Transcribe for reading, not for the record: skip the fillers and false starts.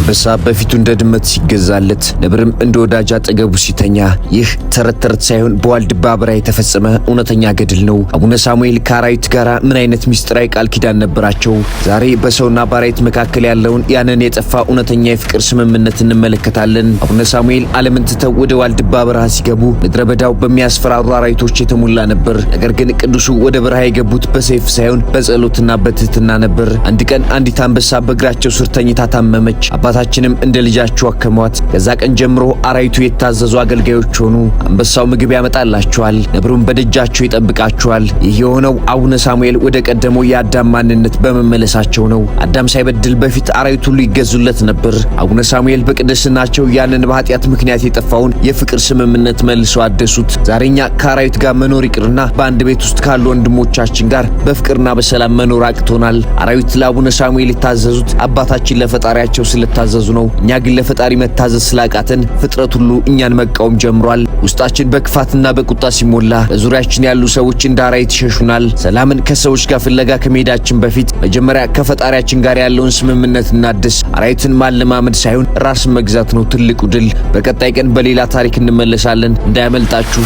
አንበሳ በፊቱ እንደ ድመት ሲገዛለት ነብርም እንደ ወዳጅ አጠገቡ ሲተኛ ይህ ተረት ሳይሆን በዋልድባ በረሃ የተፈጸመ እውነተኛ ገድል ነው። አቡነ ሳሙኤል ከአራዊት ጋር ምን አይነት ሚስጥራዊ ቃል ኪዳን ነበራቸው? ዛሬ በሰውና በአራዊት መካከል ያለውን ያንን የጠፋ እውነተኛ የፍቅር ስምምነት እንመለከታለን። አቡነ ሳሙኤል ዓለምን ትተው ወደ ዋልድባ በረሃ ሲገቡ ምድረ በዳው በሚያስፈራሩ አራዊቶች የተሞላ ነበር። ነገር ግን ቅዱሱ ወደ በረሃ የገቡት በሰይፍ ሳይሆን በጸሎትና በትህትና ነበር። አንድ ቀን አንዲት አንበሳ በእግራቸው ስር ተኝታ ታመመች። አባታችንም እንደ ልጃቸው አከሟት። ከዛ ቀን ጀምሮ አራዊቱ የታዘዙ አገልጋዮች ሆኑ። አንበሳው ምግብ ያመጣላቸዋል፣ ነብሩም በደጃቸው ይጠብቃቸዋል። ይህ የሆነው አቡነ ሳሙኤል ወደ ቀደመው የአዳም ማንነት በመመለሳቸው ነው። አዳም ሳይበድል በፊት አራዊት ሁሉ ይገዙለት ነበር። አቡነ ሳሙኤል በቅድስናቸው ያንን በኃጢአት ምክንያት የጠፋውን የፍቅር ስምምነት መልሰው አደሱት። ዛሬኛ ከአራዊት ጋር መኖር ይቅርና በአንድ ቤት ውስጥ ካሉ ወንድሞቻችን ጋር በፍቅርና በሰላም መኖር አቅቶናል። አራዊት ለአቡነ ሳሙኤል የታዘዙት አባታችን ለፈጣሪያቸው ስለታዘዙ ነው። እኛ ግን ለፈጣሪ መታዘዝ ስላቃተን ፍጥረት ሁሉ እኛን መቃወም ጀምሯል። ውስጣችን በክፋትና በቁጣ ሲሞላ በዙሪያችን ያሉ ሰዎች እንደ አራዊት ይሸሹናል። ሰላምን ከሰዎች ጋር ፍለጋ ከመሄዳችን በፊት መጀመሪያ ከፈጣሪያችን ጋር ያለውን ስምምነት እናድስ። አራዊትን ማለማመድ ሳይሆን ራስን መግዛት ነው ትልቁ ድል። በቀጣይ ቀን በሌላ ታሪክ እንመለሳለን፣ እንዳያመልጣችሁ።